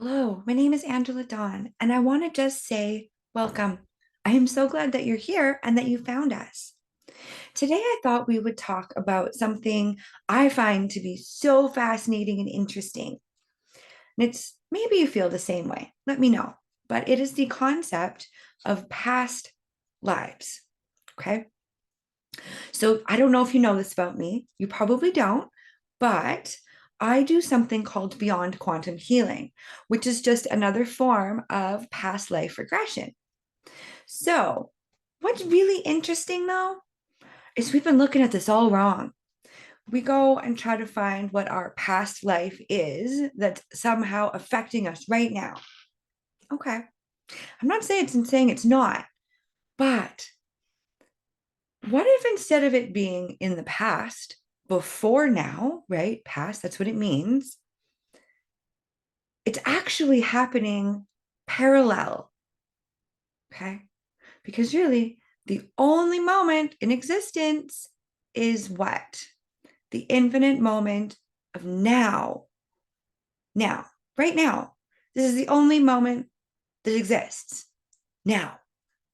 Hello, my name is Angela Dawn, and I want to just say welcome. I am so glad that you're here and that you found us. Today, I thought we would talk about something I find to be so fascinating and interesting. And it's maybe you feel the same way. Let me know. But it is the concept of past lives. Okay. So I don't know if you know this about me. You probably don't, but I do something called beyond quantum healing, which is just another form of past life regression. So, what's really interesting though is we've been looking at this all wrong. We go and try to find what our past life is that's somehow affecting us right now. Okay. I'm not saying it's not, but what if instead of it being in the past, before now, right? Past, that's what it means. It's actually happening parallel. Okay. Because really, the only moment in existence is what? The infinite moment of now. Now, right now. This is the only moment that exists now.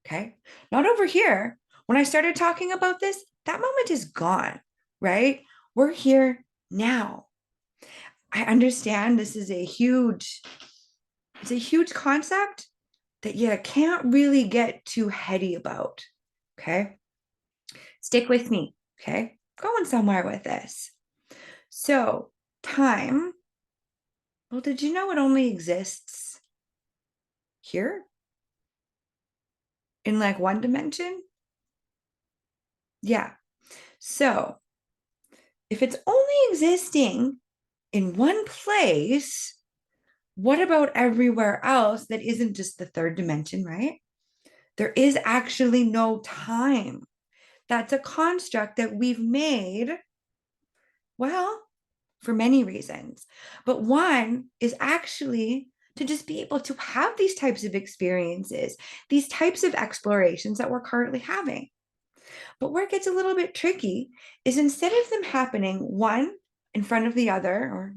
Okay. Not over here. When I started talking about this, that moment is gone, right? We're here now. I understand this is it's a huge concept that you can't really get too heady about. Okay. Stick with me. Okay. Going somewhere with this. So, time, well, did you know it only exists here in like one dimension? Yeah. So, if it's only existing in one place, what about everywhere else that isn't just the third dimension, right? There is actually no time. That's a construct that we've made, well, for many reasons. But one is actually to just be able to have these types of experiences, these types of explorations that we're currently having. But where it gets a little bit tricky is instead of them happening one in front of the other or,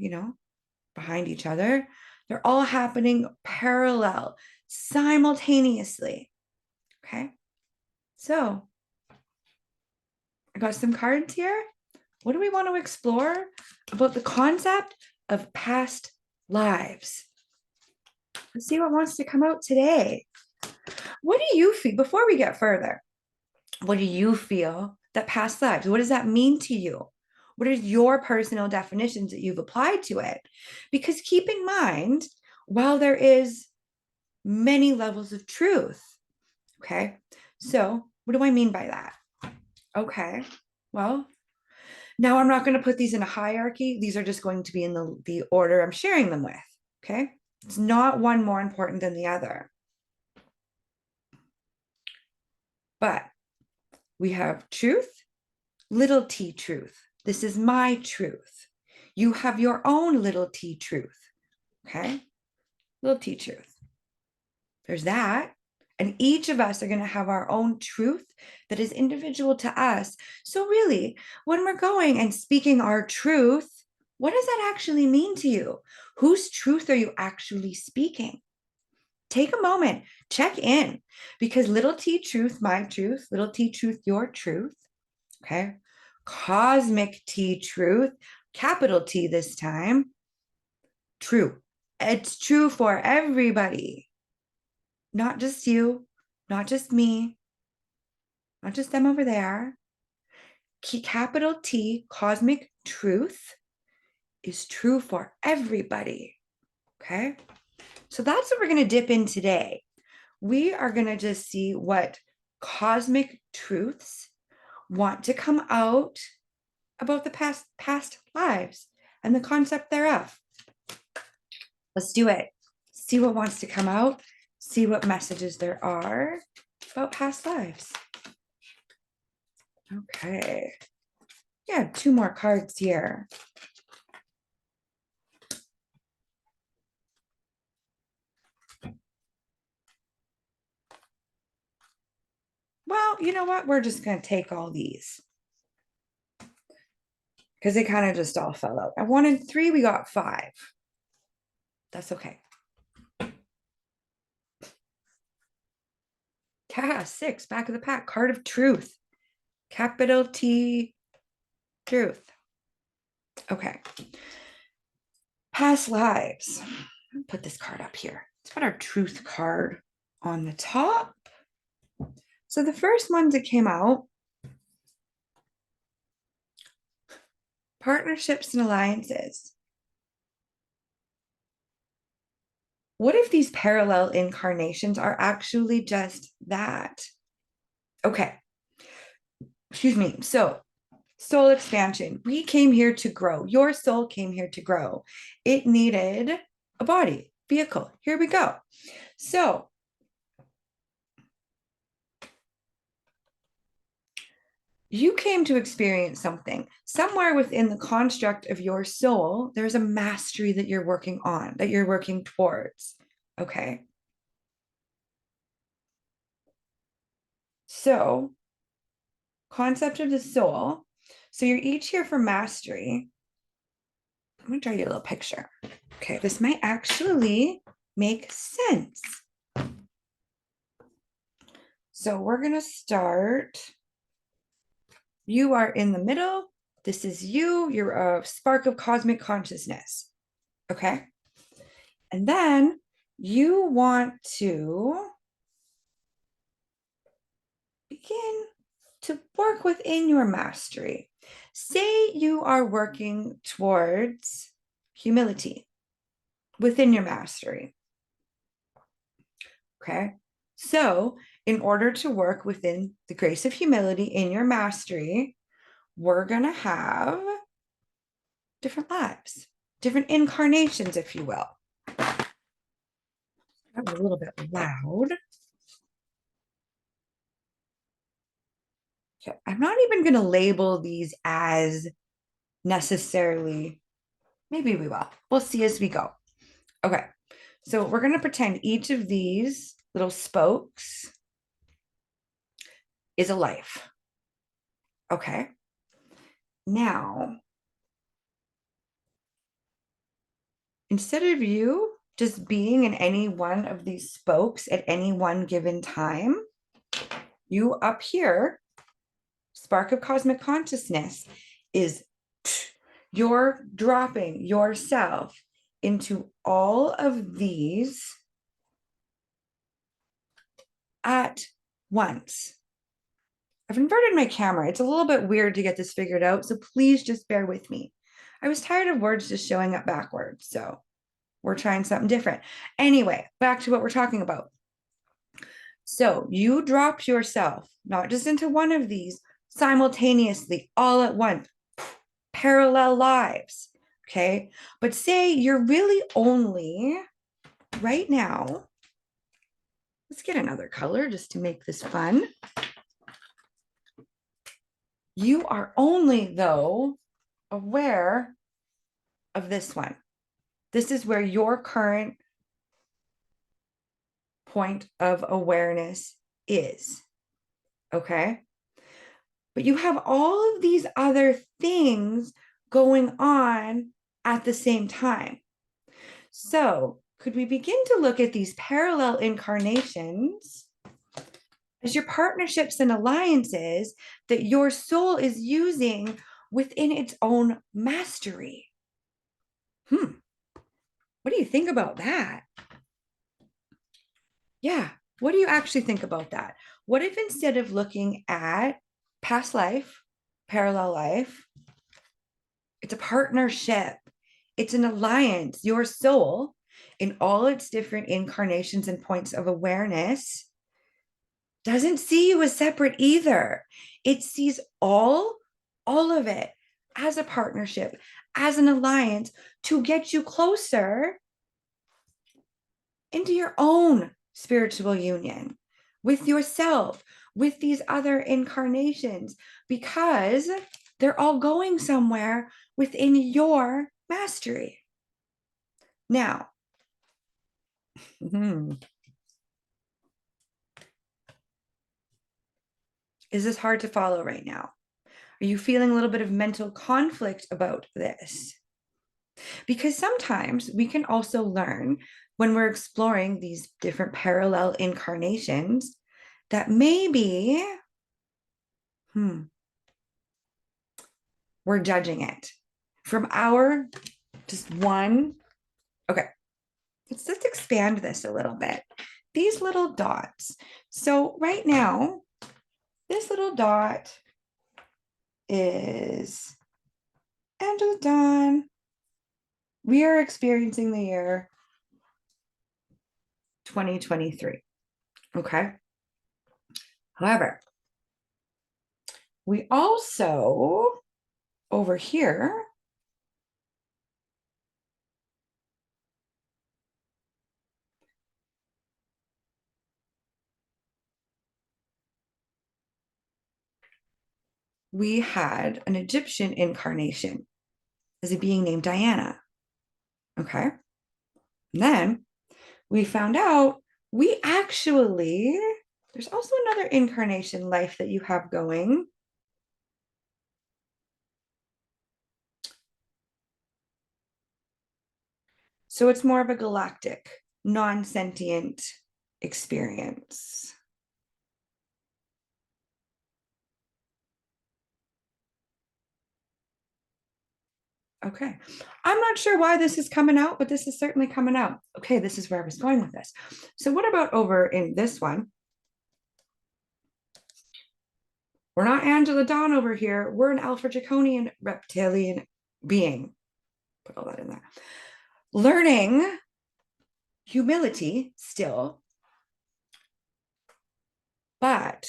behind each other, they're all happening parallel, simultaneously. Okay. So I got some cards here. What do we want to explore about the concept of past lives? Let's see what wants to come out today. What do you feel, before we get further, what do you feel that past lives, what does that mean to you? What are your personal definitions that you've applied to it? Because keep in mind, while there is many levels of truth, okay? So what do I mean by that? Okay, well, now I'm not going to put these in a hierarchy. These are just going to be in the order I'm sharing them with, okay? It's not one more important than the other. But we have truth, little t truth. This is my truth. You have your own little t truth, okay? Little t truth. There's that. And each of us are going to have our own truth that is individual to us. So, really, when we're going and speaking our truth, what does that actually mean to you? Whose truth are you actually speaking? Take a moment, check in, because little t truth, my truth, little t truth, your truth, okay? Cosmic T truth, capital T this time, true. It's true for everybody, not just you, not just me, not just them over there. Capital T, cosmic truth, is true for everybody. Okay. So that's what we're going to dip in today. We are going to just see what cosmic truths want to come out about the past lives and the concept thereof. Let's do it. See what wants to come out. See what messages there are about past lives. Okay. Yeah, two more cards here. Well, you know what? We're just going to take all these because they kind of just all fell out. I wanted three, we got five. That's okay. Yeah, 6, back of the pack, card of truth. Capital T, truth. Okay. Past lives. Put this card up here. Let's put our truth card on the top. So the first ones that came out, partnerships and alliances. What if these parallel incarnations are actually just that? Okay. Excuse me. So, soul expansion. We came here to grow. Your soul came here to grow. It needed a body, vehicle. Here we go. So, you came to experience something. Somewhere within the construct of your soul, there's a mastery that you're working on, that you're working towards. Okay. So, concept of the soul. So, you're each here for mastery. I'm going to draw you a little picture. Okay, this might actually make sense. So, we're going to start. You are in the middle. This is you. You're a spark of cosmic consciousness. Okay. And then you want to begin to work within your mastery. Say you are working towards humility within your mastery. Okay. So, in order to work within the grace of humility in your mastery, we're going to have different lives, different incarnations, if you will. That was a little bit loud. Okay. I'm not even going to label these as necessarily, maybe we will. We'll see as we go. Okay. So we're going to pretend each of these little spokes is a life. Okay. Now, instead of you just being in any one of these spokes at any one given time, you up here, spark of cosmic consciousness, is you're dropping yourself into all of these at once. I've inverted my camera. It's a little bit weird to get this figured out, so please just bear with me. I was tired of words just showing up backwards, so we're trying something different. Anyway, back to what we're talking about. So you dropped yourself, not just into one of these, simultaneously, all at once, parallel lives. Okay. But say you're really only right now, let's get another color just to make this fun. You are only, though, aware of this one. This is where your current point of awareness is. Okay. But you have all of these other things going on at the same time. So, could we begin to look at these parallel incarnations as your partnerships and alliances that your soul is using within its own mastery? What do you think about that? Yeah, what do you actually think about that? What if instead of looking at past life, parallel life, it's a partnership, it's an alliance, your soul in all its different incarnations and points of awareness doesn't see you as separate either. It sees all of it as a partnership, as an alliance to get you closer into your own spiritual union with yourself, with these other incarnations, because they're all going somewhere within your mastery. Now, is this hard to follow right now? Are you feeling a little bit of mental conflict about this? Because sometimes we can also learn when we're exploring these different parallel incarnations that maybe we're judging it from our just one. Okay, let's just expand this a little bit. These little dots. So right now, this little dot is Angela Dawn. We are experiencing the year 2023. Okay. However, we also over here we had an Egyptian incarnation as a being named Diana. Okay. And then we found out we actually, there's also another incarnation life that you have going. So it's more of a galactic, non sentient experience. Okay. I'm not sure why this is coming out, but this is certainly coming out. Okay, this is where I was going with this. So, what about over in this one? We're not Angela Dawn over here. We're an Alpha Draconian reptilian being. Put all that in there. Learning humility still. But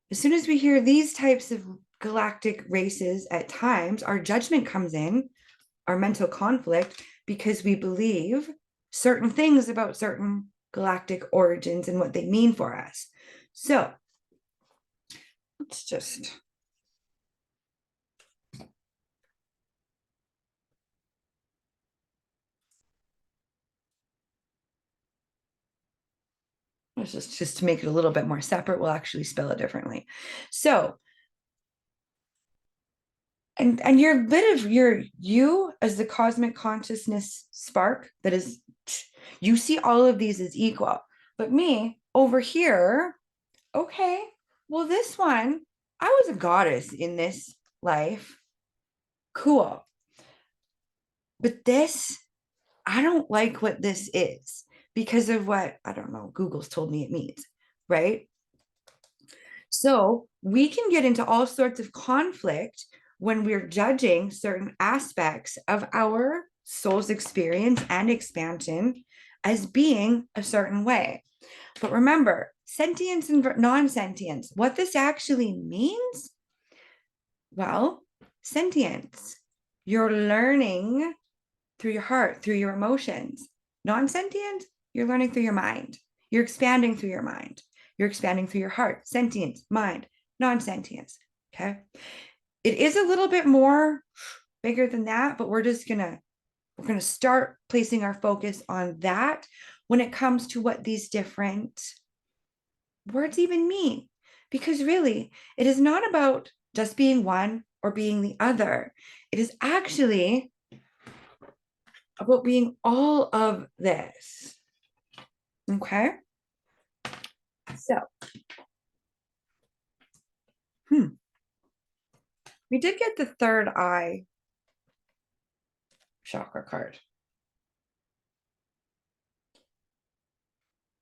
as soon as we hear these types of galactic races at times, our judgment comes in, our mental conflict, because we believe certain things about certain galactic origins and what they mean for us. So let's just just to make it a little bit more separate, we'll actually spell it differently. So and your bit of you as the cosmic consciousness spark that is, you see all of these as equal, but me over here, okay, well, this one, I was a goddess in this life, cool, but this, I don't like what this is because of what, I don't know, Google's told me it means, right? So we can get into all sorts of conflict when we're judging certain aspects of our soul's experience and expansion as being a certain way. But remember, sentience and non-sentience, what this actually means, well, sentience, you're learning through your heart, through your emotions. Non-sentient, you're learning through your mind. You're expanding through your mind. You're expanding through your heart. Sentience, mind, non-sentience. Okay. It is a little bit more bigger than that, but we're gonna start placing our focus on that when it comes to what these different words even mean. Because really, it is not about just being one or being the other. It is actually about being all of this. Okay. So, we did get the third eye chakra card.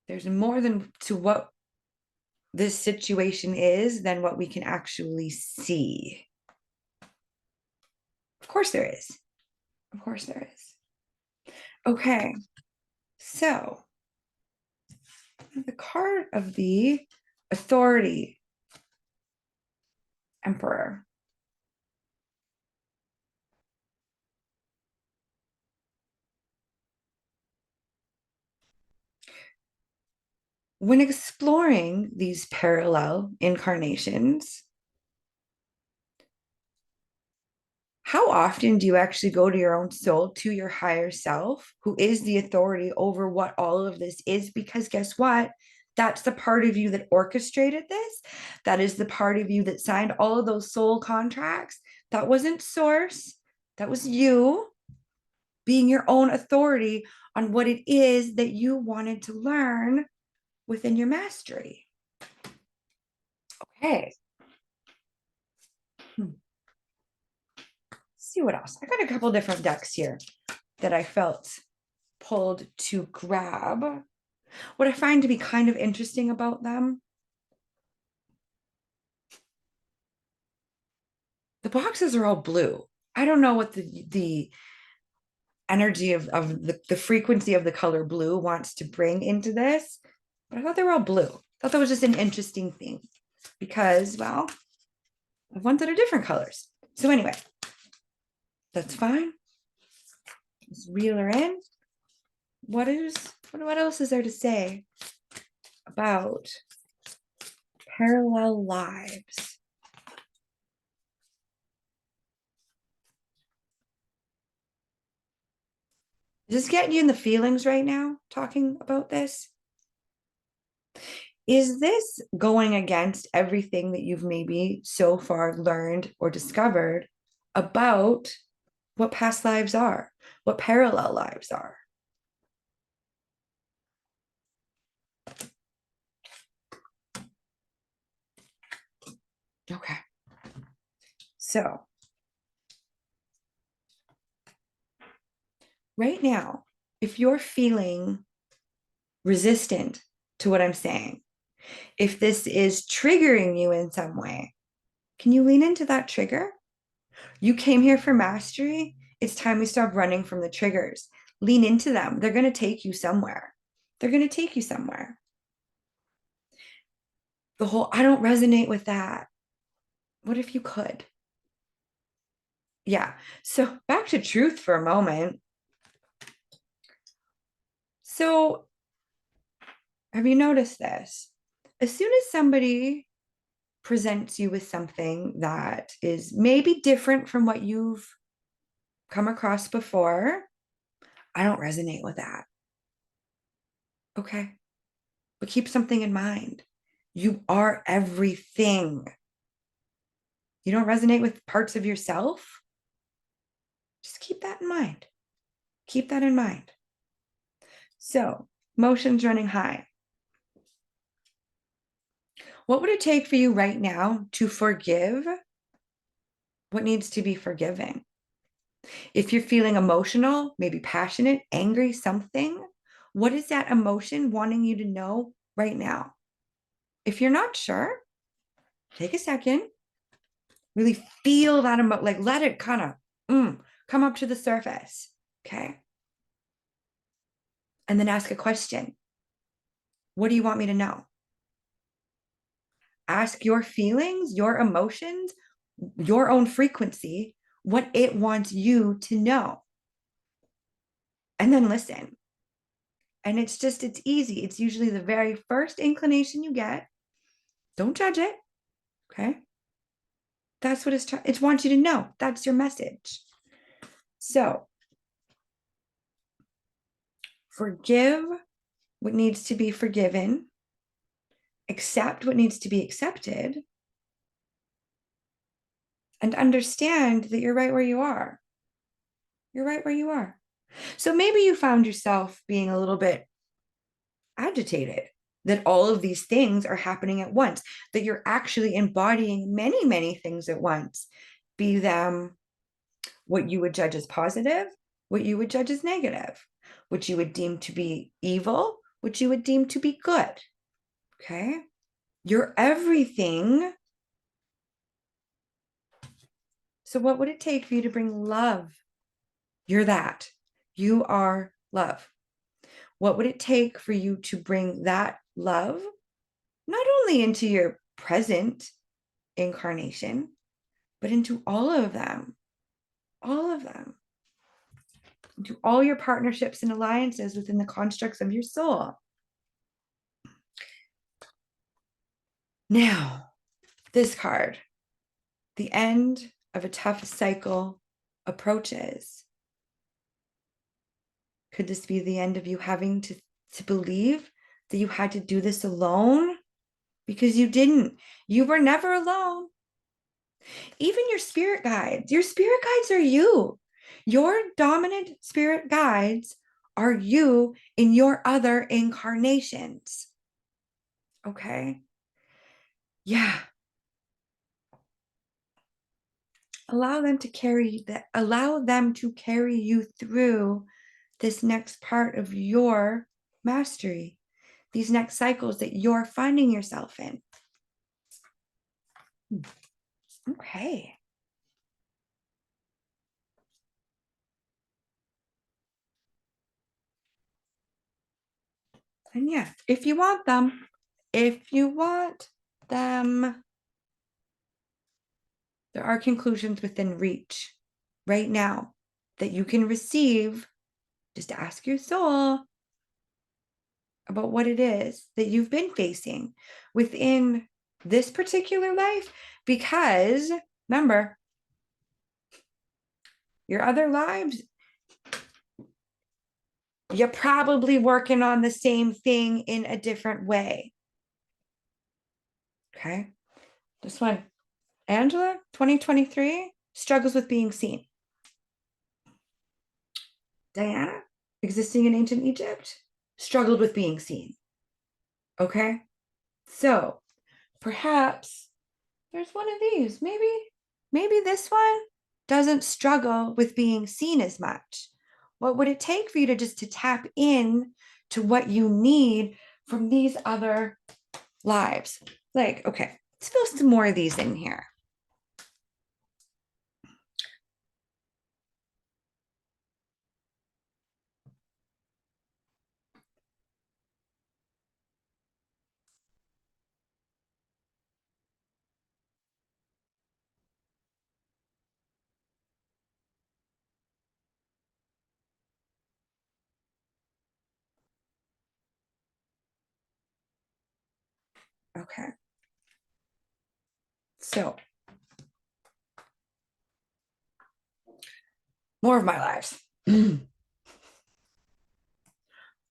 There's more than to what this situation is than what we can actually see. Of course there is. Of course there is. Okay. So, the card of the authority emperor. When exploring these parallel incarnations, how often do you actually go to your own soul, to your higher self, who is the authority over what all of this is? Because guess what? That's the part of you that orchestrated this. That is the part of you that signed all of those soul contracts. That wasn't source. That was you being your own authority on what it is that you wanted to learn within your mastery. Okay. See what else. I got a couple different decks here that I felt pulled to grab. What I find to be kind of interesting about them, the boxes are all blue. I don't know what the energy of the frequency of the color blue wants to bring into this, but I thought they were all blue. I thought that was just an interesting thing because, well, I've ones that are different colors. So anyway, that's fine. Let's reel her in. What else is there to say about parallel lives? Is this getting you in the feelings right now, talking about this? Is this going against everything that you've maybe so far learned or discovered about what past lives are, what parallel lives are? Okay. So, right now, if you're feeling resistant to what I'm saying, if this is triggering you in some way, can you lean into that trigger? You came here for mastery. It's time we stop running from the triggers. Lean into them. They're going to take you somewhere. They're going to take you somewhere. The whole, I don't resonate with that. What if you could? Yeah. So back to truth for a moment. So have you noticed this? As soon as somebody presents you with something that is maybe different from what you've come across before, I don't resonate with that. Okay. But keep something in mind. You are everything. You don't resonate with parts of yourself? Just keep that in mind. Keep that in mind. So, emotions running high. What would it take for you right now to forgive what needs to be forgiven? If you're feeling emotional, maybe passionate, angry, something, what is that emotion wanting you to know right now? If you're not sure, take a second, really feel that emotion, like let it kind of come up to the surface. Okay. And then ask a question. What do you want me to know? Ask your feelings, your emotions, your own frequency, what it wants you to know. And then listen. And it's easy. It's usually the very first inclination you get. Don't judge it. Okay. That's what it wants you to know. That's your message. So forgive what needs to be forgiven, accept what needs to be accepted, and understand that you're right where you are. You're right where you are. So maybe you found yourself being a little bit agitated that all of these things are happening at once, that you're actually embodying many, many things at once, be them what you would judge as positive, what you would judge as negative, what you would deem to be evil, what you would deem to be good. Okay. You're everything. So, what would it take for you to bring love? You're that. You are love. What would it take for you to bring that love not only into your present incarnation, but into all of them, into all your partnerships and alliances within the constructs of your soul? Now, this card, the end of a tough cycle approaches. Could this be the end of you having to believe that you had to do this alone? Because you didn't. You were never alone. Even your spirit guides are you. Your dominant spirit guides are you in your other incarnations. Okay. Yeah. allow them to carry you through this next part of your mastery, these next cycles that you're finding yourself in. Okay. And yeah, if you want them, there are conclusions within reach right now that you can receive. Just ask your soul about what it is that you've been facing within this particular life, because remember, your other lives, you're probably working on the same thing in a different way. Okay. This one, Angela, 2023, struggles with being seen. Diana, existing in ancient Egypt, struggled with being seen. Okay. So perhaps there's one of these. Maybe this one doesn't struggle with being seen as much. What would it take for you to just to tap in to what you need from these other lives? Like, okay, let's fill some more of these in here. Okay. So, more of my lives.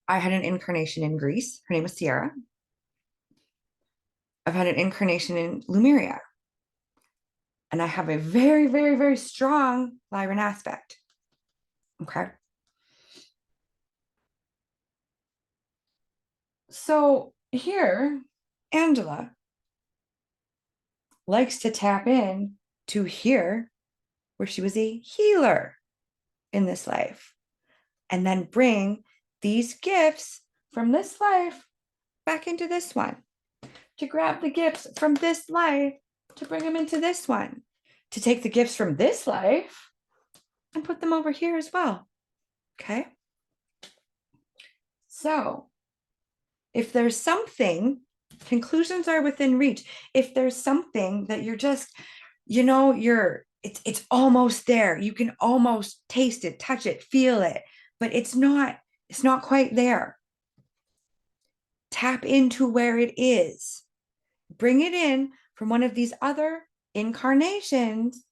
I had an incarnation in Greece. Her name was Sierra. I've had an incarnation in Lemuria. And I have a very, very, very strong Lyran aspect. Okay. So here, Angela likes to tap in to here, where she was a healer in this life, and then bring these gifts from this life back into this one, to grab the gifts from this life to bring them into this one, to take the gifts from this life and put them over here as well. Okay. So if there's something, conclusions are within reach. If there's something that you're just, it's almost there. You can almost taste it, touch it, feel it, but it's not quite there. Tap into where it is. Bring it in from one of these other incarnations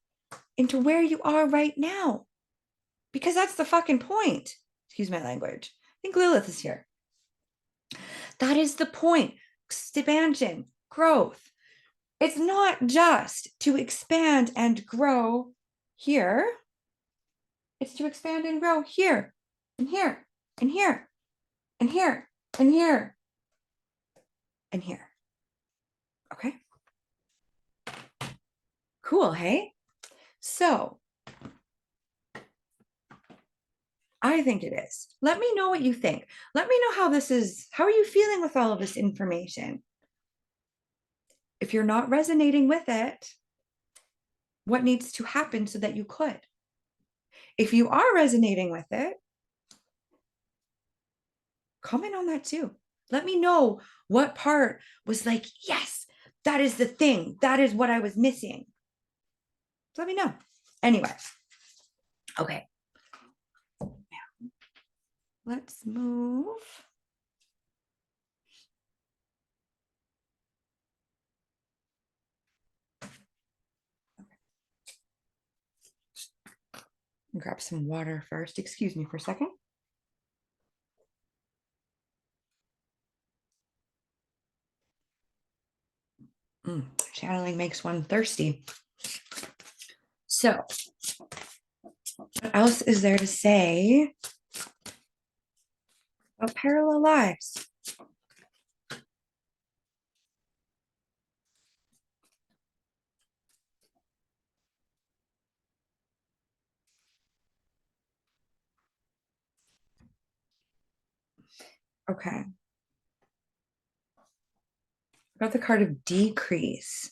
into where you are right now. Because that's the fucking point. Excuse my language. I think Lilith is here. That is the point. Expansion, growth. It's not just to expand and grow here. It's to expand and grow here and here and here and here and here and here. Okay. Cool, hey? So I think it is. Let me know what you think. Let me know how this is. How are you feeling with all of this information? If you're not resonating with it, what needs to happen so that you could? If you are resonating with it, comment on that too. Let me know what part was like, yes, that is the thing. That is what I was missing. Let me know. Anyway, okay. Now, let's move. Grab some water first. Excuse me for a second. Channeling makes one thirsty. So, what else is there to say about parallel lives? Okay. Got the card of decrease.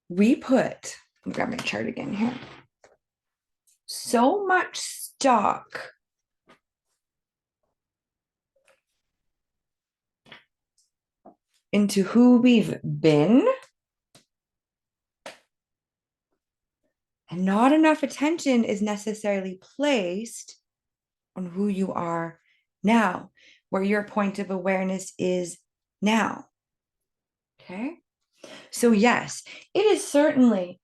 We put, let me grab my chart again here. So much stock into who we've been, and not enough attention is necessarily placed on who you are now, where your point of awareness is now. Okay. So, yes, it is certainly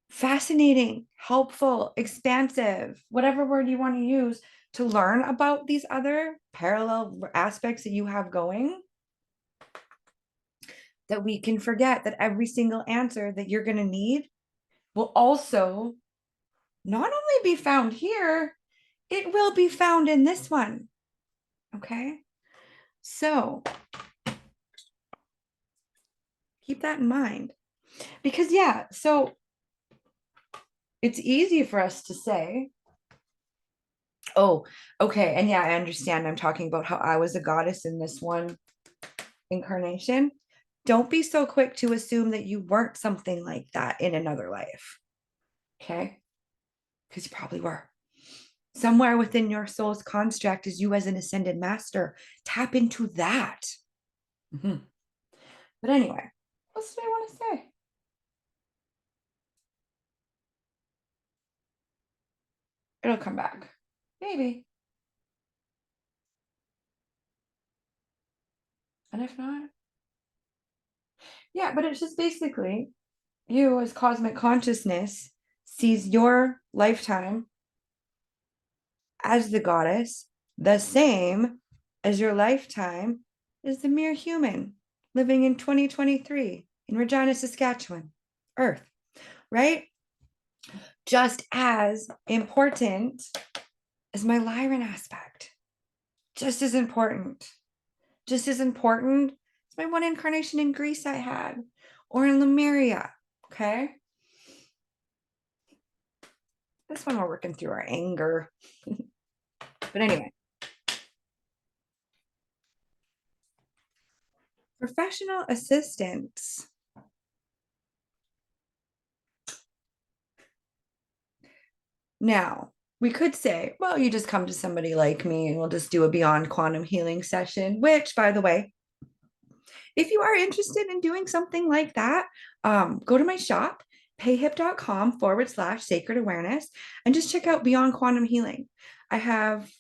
fascinating, helpful, expansive, whatever word you want to use, to learn about these other parallel aspects that you have going, that we can forget that every single answer that you're going to need will also not only be found here, it will be found in this one. Okay. So keep that in mind. Because, yeah, so it's easy for us to say, oh, okay. And yeah, I understand. I'm talking about how I was a goddess in this one incarnation. Don't be so quick to assume that you weren't something like that in another life. Okay. Because you probably were. Somewhere within your soul's construct is you as an ascended master. Tap into that. Mm-hmm. But anyway, what did I want to say? It'll come back. Maybe. And if not, yeah, but it's just basically you as cosmic consciousness sees your lifetime as the goddess the same as your lifetime is the mere human living in 2023 in Regina, Saskatchewan, Earth, right? Just as important as my Lyran aspect. Just as important. Just as important as my one incarnation in Greece I had, or in Lemuria, okay? This one we're working through our anger. But anyway, professional assistance. Now, we could say, well, you just come to somebody like me and we'll just do a beyond quantum healing session, which, by the way, if you are interested in doing something like that, go to my shop, payhip.com/sacred awareness, and just check out Beyond Quantum Healing. I have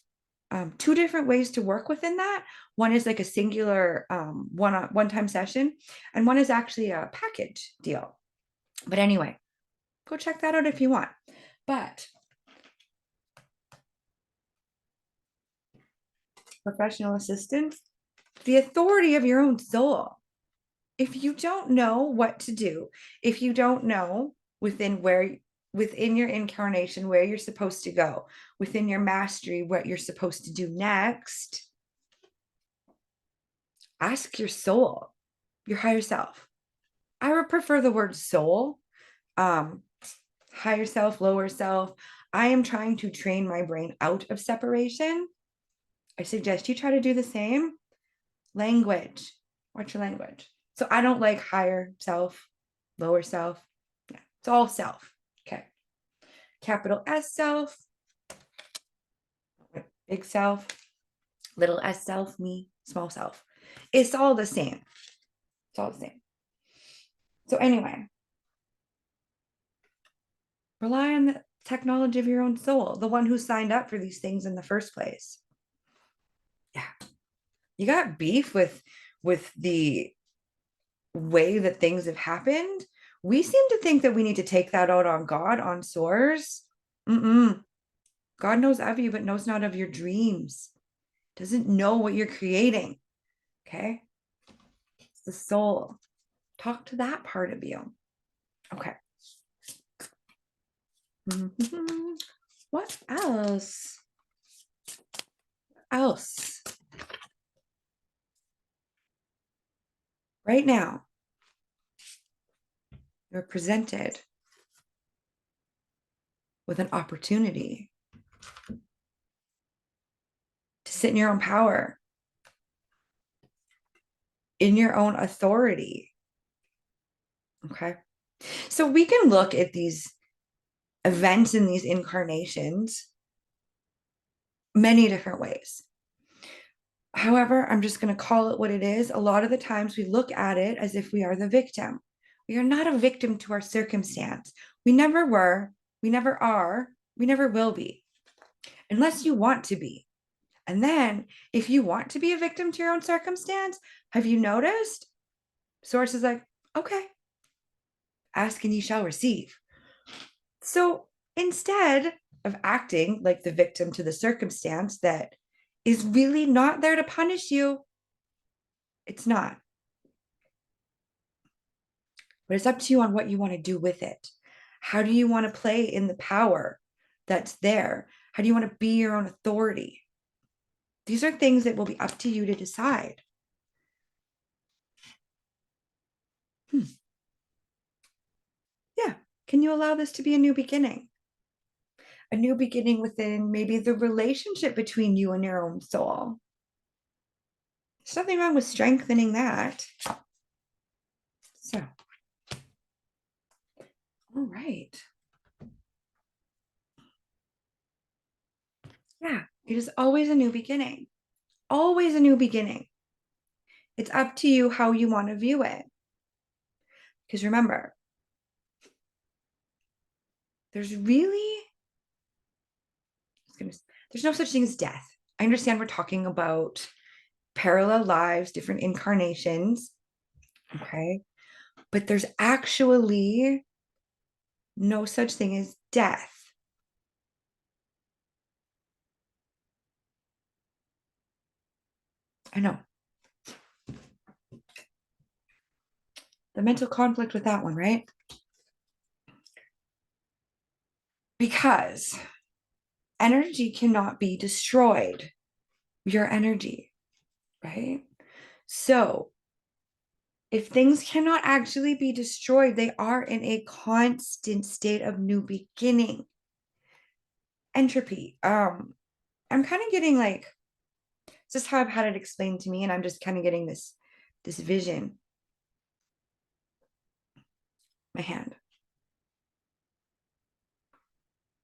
two different ways to work within that. One is like a singular one-time session, and one is actually a package deal. But anyway, go check that out if you want. But professional assistance, the authority of your own soul. If you don't know what to do, if you don't know within your incarnation where you're supposed to go, within your mastery what you're supposed to do next, ask your soul, your higher self. I would prefer the word soul. Higher self, lower self. I am trying to train my brain out of separation. I suggest you try to do the same. Language. What's your language? So I don't like higher self, lower self. Yeah, it's all self. Okay. Capital S self, big self, little s self, me, small self. It's all the same. It's all the same. So anyway, rely on the technology of your own soul, the one who signed up for these things in the first place. Yeah. You got beef with the way that things have happened. We seem to think that we need to take that out on God, on source. Mm-mm. God knows of you, but knows not of your dreams. Doesn't know what you're creating. Okay. It's the soul. Talk to that part of you. Okay. Mm-hmm. What else? Else? Right now, you're presented with an opportunity sit in your own power, in your own authority. Okay. So we can look at these events in these incarnations many different ways. However, I'm just going to call it what it is. A lot of the times we look at it as if we are the victim. We are not a victim to our circumstance. We never were, we never are, we never will be, unless you want to be. And then, if you want to be a victim to your own circumstance, have you noticed? Source is like, okay, ask and ye shall receive. So instead of acting like the victim to the circumstance that is really not there to punish you, it's not. But it's up to you on what you want to do with it. How do you want to play in the power that's there? How do you want to be your own authority? These are things that will be up to you to decide. Yeah. Can you allow this to be a new beginning? A new beginning within maybe the relationship between you and your own soul. There's nothing wrong with strengthening that. So, all right. Yeah, it is always a new beginning. Always a new beginning. It's up to you how you want to view it. Because remember, there's really, there's no such thing as death. I understand we're talking about parallel lives, different incarnations. Okay. But there's actually no such thing as death. I know. The mental conflict with that one, right? Because energy cannot be destroyed. Your energy, right? So if things cannot actually be destroyed, they are in a constant state of new beginning. Entropy. I'm kind of getting like, this is how I've had it explained to me, and I'm just kind of getting this vision. My hand.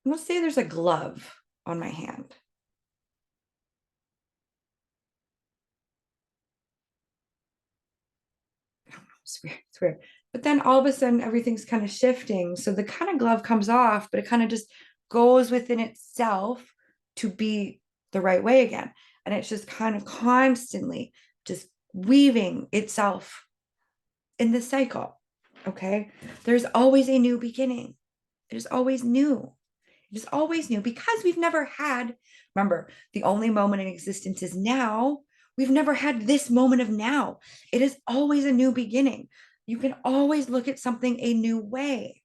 Let's say there's a glove on my hand. I don't know, it's weird. But then all of a sudden everything's kind of shifting. So the kind of glove comes off, but it kind of just goes within itself to be the right way again. And it's just kind of constantly just weaving itself in this cycle. Okay. There's always a new beginning. It is always new. It is always new because we've never had, remember, the only moment in existence is now. We've never had this moment of now. It is always a new beginning. You can always look at something a new way.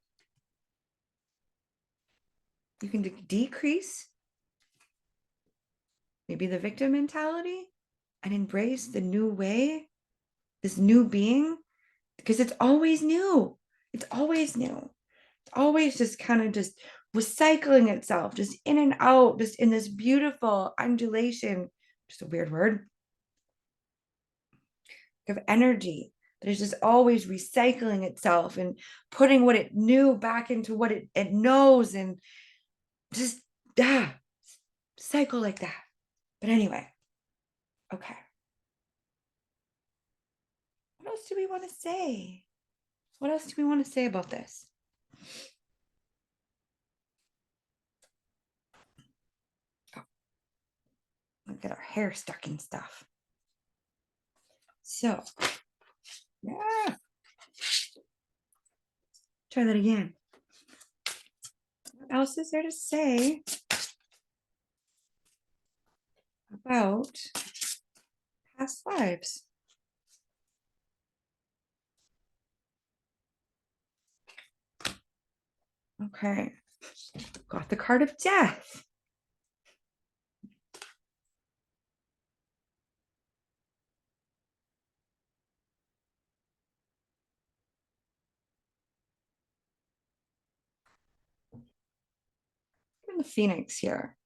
You can decrease maybe the victim mentality and embrace the new way, this new being, because it's always new. It's always new. It's always just kind of just recycling itself, just in and out, just in this beautiful undulation, just a weird word, of energy that is just always recycling itself and putting what it knew back into what it knows, and just cycle like that. But anyway, okay. What else do we want to say? What else do we want to say about this? Oh, look at our hair stuck in stuff. So, yeah. Try that again. What else is there to say about past lives? Okay. Got the card of death. And the Phoenix here,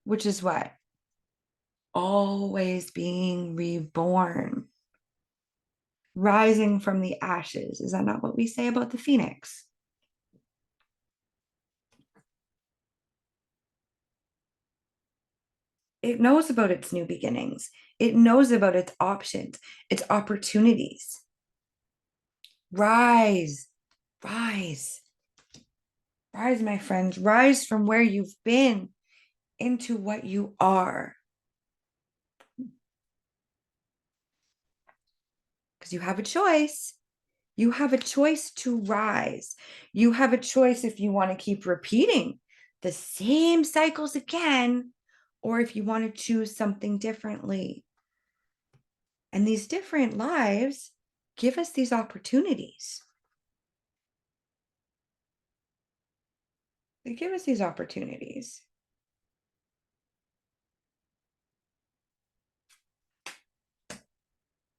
which is what? always being reborn, rising from the ashes. Is that not what we say about the phoenix? It knows about its new beginnings. It knows about its options, its opportunities. Rise, rise, rise, my friends. Rise from where you've been into what you are. Because you have a choice. You have a choice to rise. You have a choice if you want to keep repeating the same cycles again, or if you want to choose something differently. And these different lives give us these opportunities. They give us these opportunities.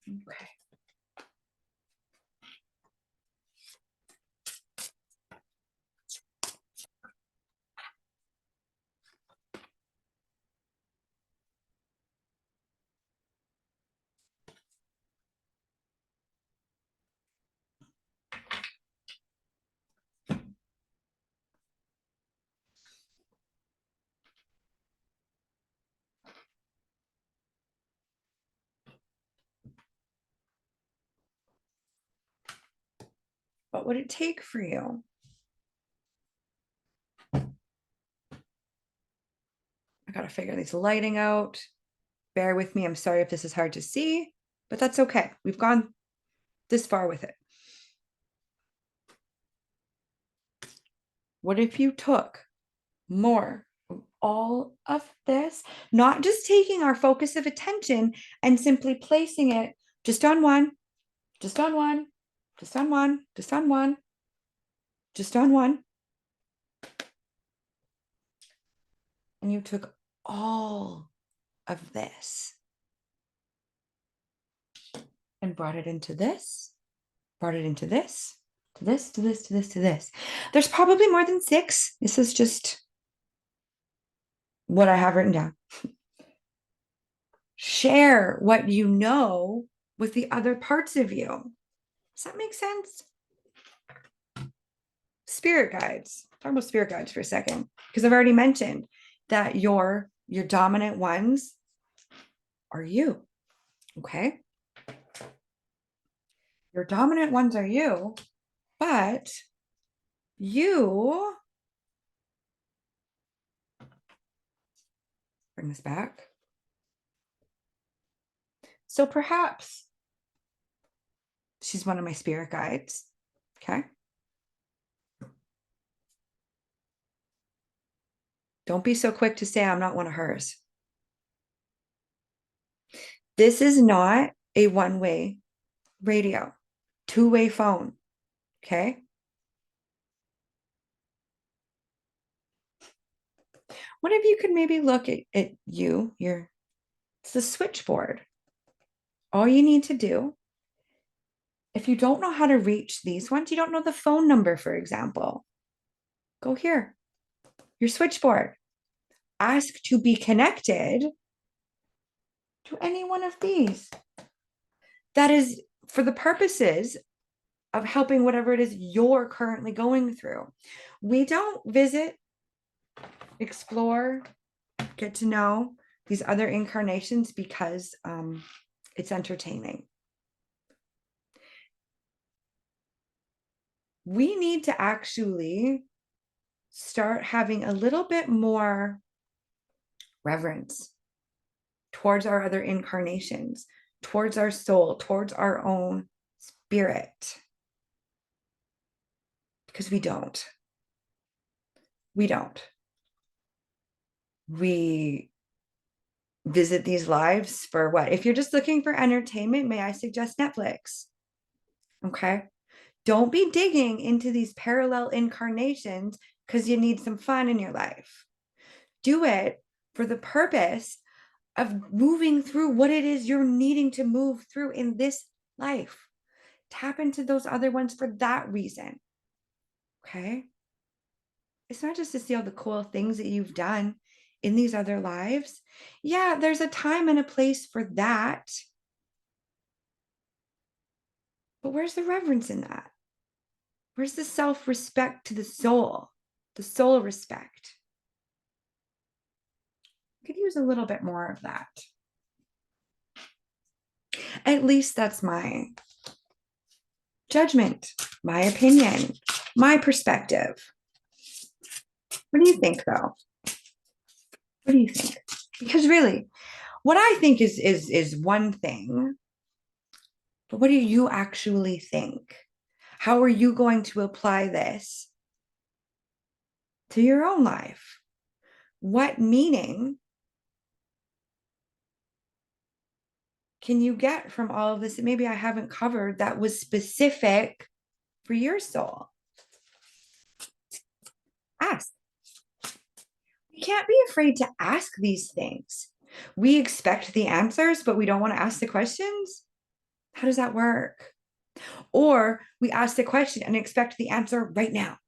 Okay. What would it take for you? I got to figure this lighting out. Bear with me. I'm sorry if this is hard to see, but that's okay. We've gone this far with it. What if you took more of all of this, not just taking our focus of attention and simply placing it just on one, just on one, just on one, just on one, just on one, and you took all of this and brought it into this, brought it into this, to this, to this, to this, to this. There's probably more than 6. This is just what I have written down. Share what you know with the other parts of you. Does that make sense? Spirit guides. Talk about spirit guides for a second, because I've already mentioned that your dominant ones are you. Okay. Your dominant ones are you, but you bring this back. So perhaps she's one of my spirit guides. Okay. Don't be so quick to say I'm not one of hers. This is not a one-way radio, two-way phone. Okay. What if you could maybe look at it's the switchboard. All you need to do, if you don't know how to reach these ones, you don't know the phone number, for example, go here, your switchboard. Ask to be connected to any one of these. That is for the purposes of helping whatever it is you're currently going through. We don't visit, explore, get to know these other incarnations because it's entertaining. We need to actually start having a little bit more reverence towards our other incarnations, towards our soul, towards our own spirit. Because we don't. We don't. We visit these lives for what? If you're just looking for entertainment, may I suggest Netflix? Okay. Don't be digging into these parallel incarnations because you need some fun in your life. Do it for the purpose of moving through what it is you're needing to move through in this life. Tap into those other ones for that reason. Okay. It's not just to see all the cool things that you've done. in these other lives. Yeah, there's a time and a place for that. But where's the reverence in that? Where's the self-respect to the soul respect? Could use a little bit more of that. At least that's my judgment, my opinion, my perspective. What do you think, though? What do you think? Because really, what I think is one thing, but what do you actually think? How are you going to apply this to your own life? What meaning can you get from all of this that maybe I haven't covered that was specific for your soul? Ask. We can't be afraid to ask these things. We expect the answers, but we don't want to ask the questions. How does that work? Or we ask the question and expect the answer right now.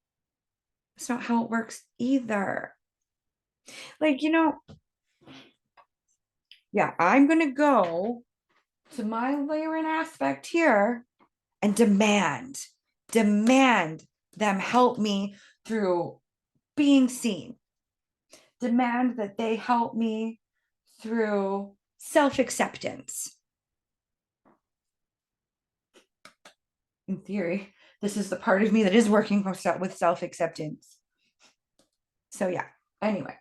That's not how it works either. Like, yeah, I'm going to go to my layering aspect here and demand them help me through being seen. Demand that they help me through self-acceptance. In theory, this is the part of me that is working with self-acceptance. So yeah, anyway.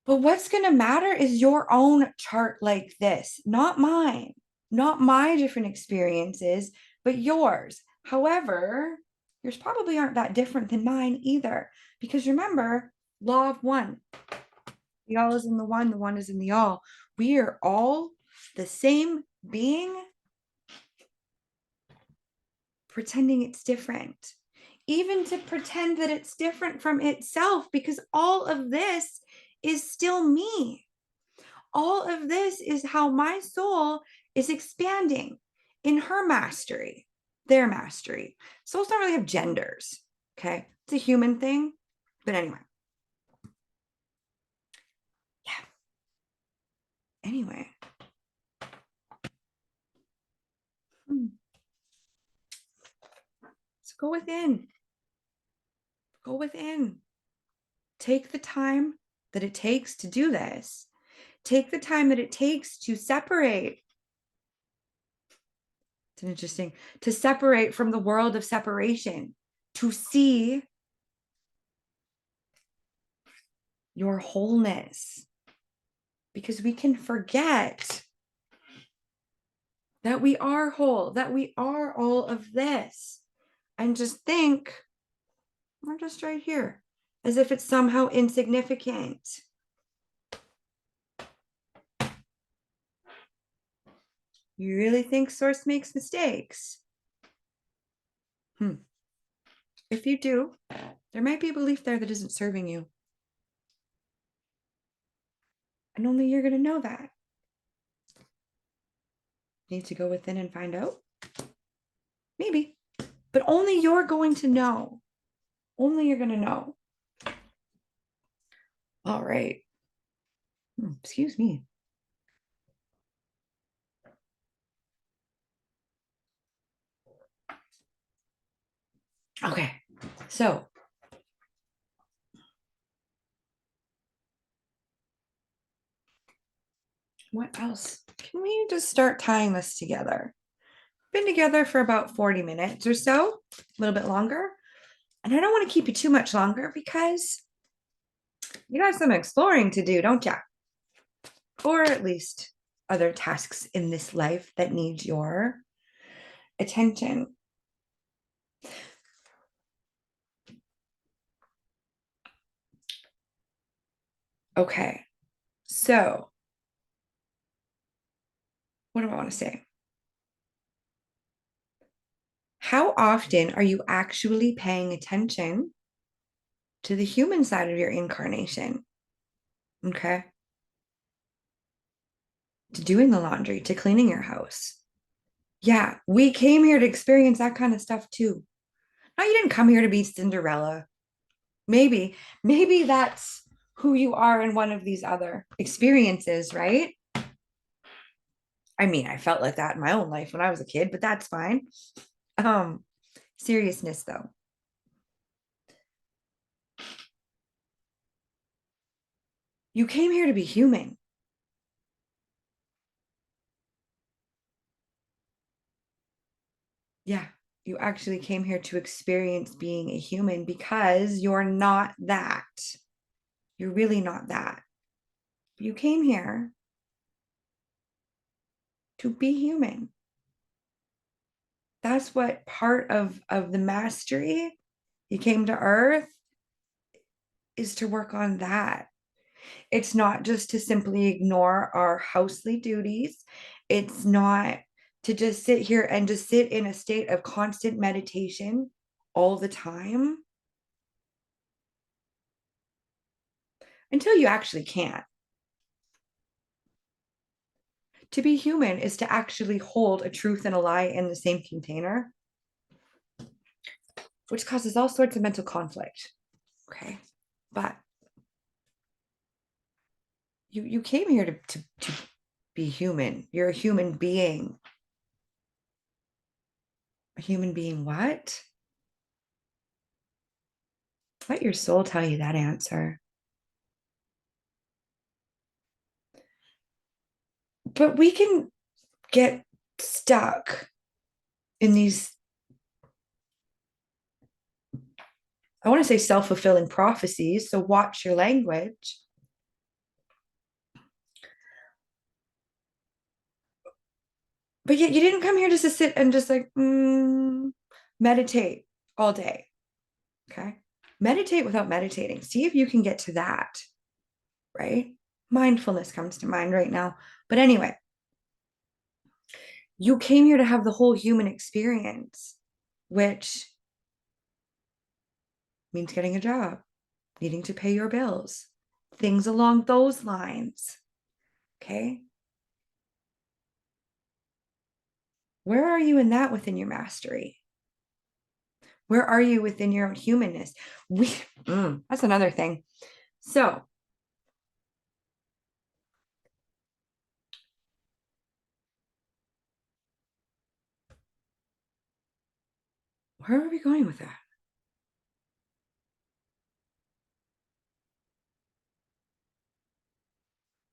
But what's going to matter is your own chart like this, not mine, not my different experiences, but yours. However, yours probably aren't that different than mine either. Because remember, law of one. The all is in the one is in the all. We are all the same being, pretending it's different. Even to pretend that it's different from itself, because all of this is still me. All of this is how my soul is expanding in her mastery, their mastery. Souls don't really have genders, okay? It's a human thing, but anyway. Yeah. Anyway. So go within. Go within. Take the time that it takes to do this. Take the time that it takes to separate. It's interesting to separate from the world of separation, to see your wholeness. Because we can forget that we are whole, that we are all of this, and just think we're just right here, as if it's somehow insignificant. You really think Source makes mistakes? If you do, there might be a belief there that isn't serving you. And only you're going to know that. Need to go within and find out? Maybe. But only you're going to know. Only you're going to know. All right. Excuse me. Okay. So what else? Can we just start tying this together? Been together for about 40 minutes or so, a little bit longer. And I don't want to keep you too much longer because you got some exploring to do, don't you? Or at least other tasks in this life that need your attention. Okay, so what do I want to say? How often are you actually paying attention to the human side of your incarnation? Okay. To doing the laundry, to cleaning your house. Yeah, we came here to experience that kind of stuff too. No, you didn't come here to be Cinderella. Maybe that's who you are in one of these other experiences, right? I mean, I felt like that in my own life when I was a kid, but that's fine. Um, seriousness though. You came here to be human. Yeah, you actually came here to experience being a human because you're not that. You're really not that. You came here to be human. That's what part of the mastery you came to earth is, to work on that. It's not just to simply ignore our housely duties. It's not to just sit here and just sit in a state of constant meditation all the time until you actually can't. To be human is to actually hold a truth and a lie in the same container, which causes all sorts of mental conflict. Okay. But you came here to be human. You're a human being. A human being, what? Let your soul tell you that answer. But we can get stuck in these, I want to say, self-fulfilling prophecies. So watch your language. But yet you didn't come here just to sit and just like meditate all day. Okay. Meditate without meditating. See if you can get to that, right? Mindfulness comes to mind right now. But anyway, you came here to have the whole human experience, which means getting a job, needing to pay your bills, things along those lines. Okay. Where are you in that within your mastery? Where are you within your own humanness? That's another thing. So, where are we going with that?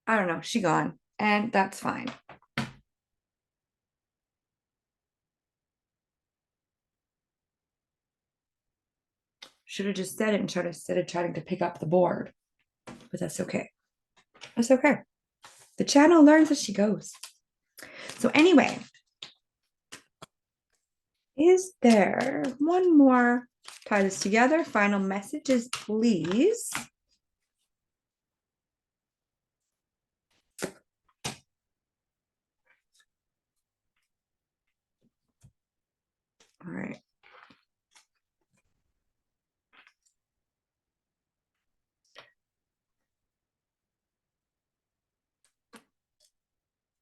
I don't know. She gone, and that's fine. Should have just said it and tried instead of trying to pick up the board, but that's okay. That's okay. The channel learns as she goes. So anyway, is there one more? Tie this together. Final messages, please. All right.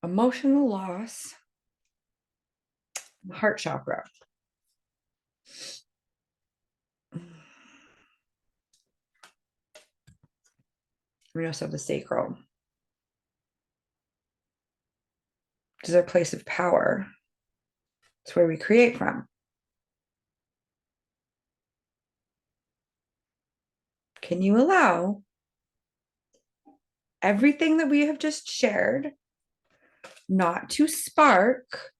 Emotional loss, heart chakra. We also have the sacral, which is our place of power. It's where we create from. Can you allow everything that we have just shared not to spark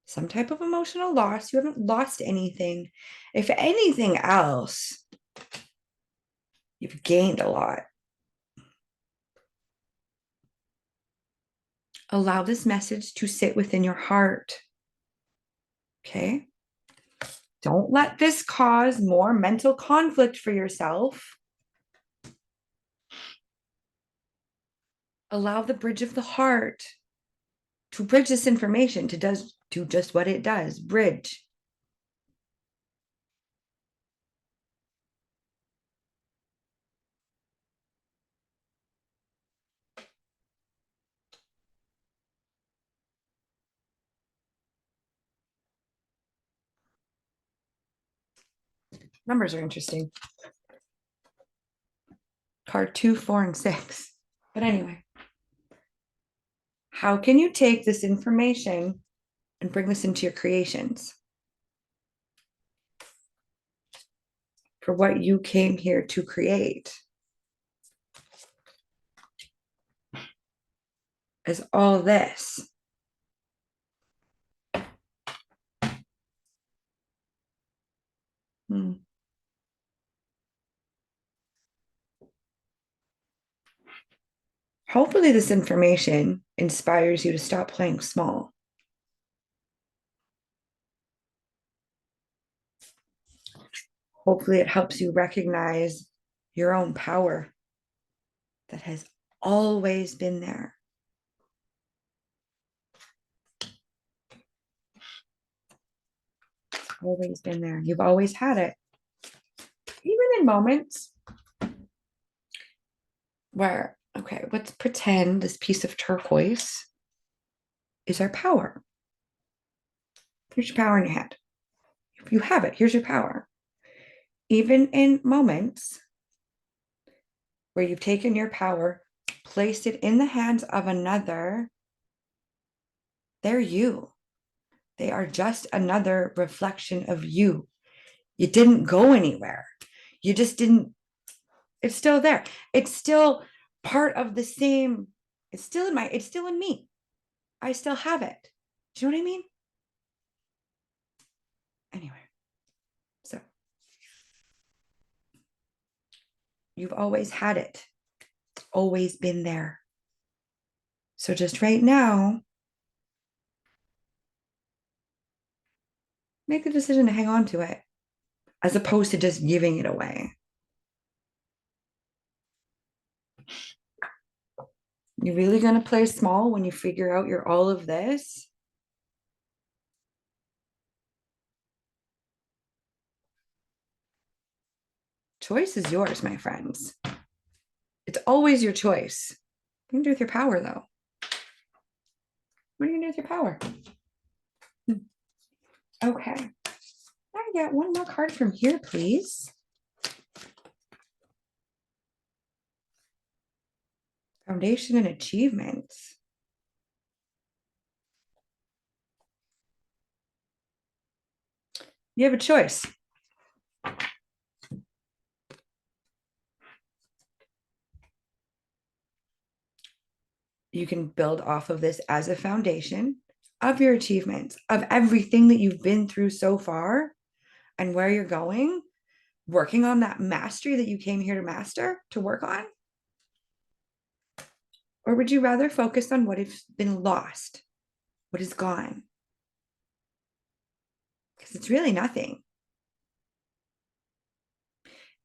some type of emotional loss? You haven't lost anything. If anything else, you've gained a lot. Allow this message to sit within your heart. Okay. Don't let this cause more mental conflict for yourself. Allow the bridge of the heart to bridge this information to just what it does, bridge. Numbers are interesting. Part 2, 4, and 6. But anyway, how can you take this information and bring this into your creations for what you came here to create? Is all this. Hopefully, this information inspires you to stop playing small. Hopefully, it helps you recognize your own power that has always been there. Always been there. You've always had it. Even in moments where, okay, let's pretend this piece of turquoise is our power. Here's your power in your hand. If you have it, here's your power. Even in moments where you've taken your power, placed it in the hands of another, they're you. They are just another reflection of you. You didn't go anywhere. You just didn't, it's still there. It's still part of the same, it's still in me. I still have it. Do you know what I mean? Anyway, so you've always had it. It's always been there. So just right now, make the decision to hang on to it as opposed to just giving it away. You really going to play small when you figure out you're all of this? Choice is yours, my friends. It's always your choice. What are you going to do with your power, though? What are you going to do with your power? Okay. I get one more card from here, please. Foundation and achievements. You have a choice. You can build off of this as a foundation of your achievements, of everything that you've been through so far and where you're going, working on that mastery that you came here to master, to work on. Or would you rather focus on what has been lost, what is gone? Because it's really nothing.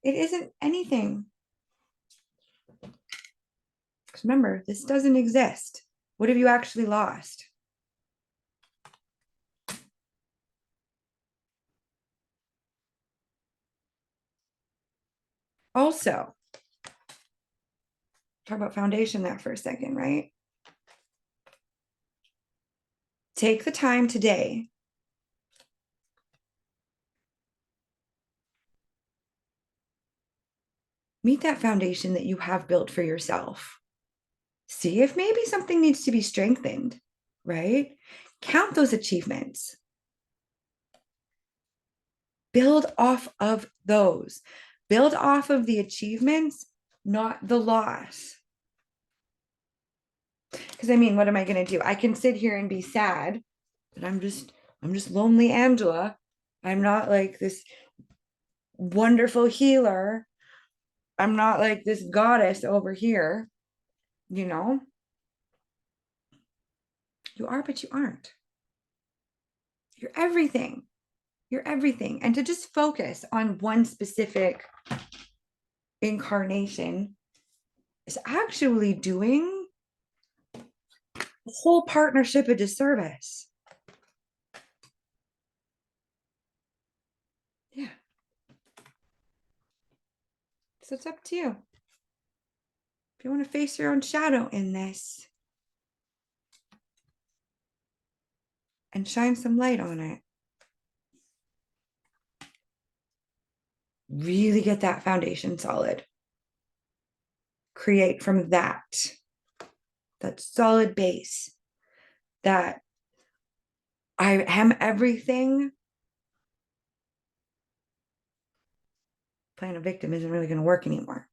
It isn't anything. Because remember, this doesn't exist. What have you actually lost? Also, talk about foundation there for a second, right? Take the time today meet that foundation that you have built for yourself. See if maybe something needs to be strengthened, right? Count those achievements. Build off of those. Build off of the achievements, not the loss. Because I mean, what am I going to do? I can sit here and be sad that I'm just lonely Angela. I'm not like this wonderful healer. I'm not like this goddess over here, you know? You are, but you aren't. You're everything. You're everything. And to just focus on one specific incarnation is actually doing the whole partnership a disservice. Yeah. So it's up to you. If you want to face your own shadow in this and shine some light on it, really get that foundation solid. create from that solid base, that I am everything. Playing a victim isn't really going to work anymore.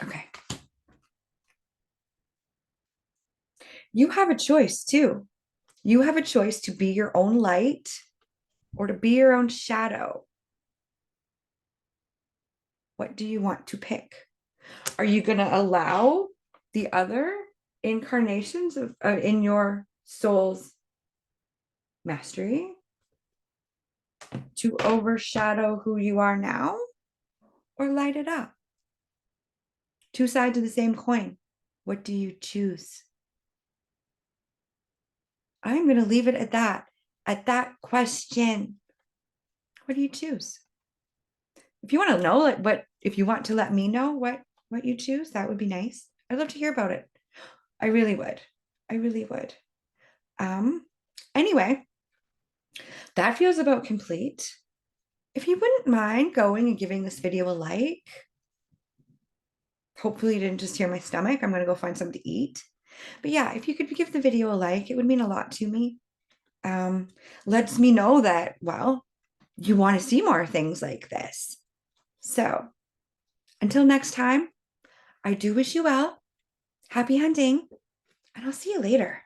Okay. You have a choice too. You have a choice to be your own light or to be your own shadow. What do you want to pick? Are you going to allow the other incarnations of in your soul's mastery to overshadow who you are now, or light it up? Two sides of the same coin. What do you choose? I'm going to leave it at that question. What do you choose? If you want to know, if you want to let me know what you choose, that would be nice. I'd love to hear about it. I really would. I really would. Anyway, that feels about complete. If you wouldn't mind going and giving this video a like, hopefully you didn't just hear my stomach. I'm going to go find something to eat. But yeah, if you could give the video a like, it would mean a lot to me. Lets me know that, well, you want to see more things like this. So until next time, I do wish you well. Happy hunting, and I'll see you later.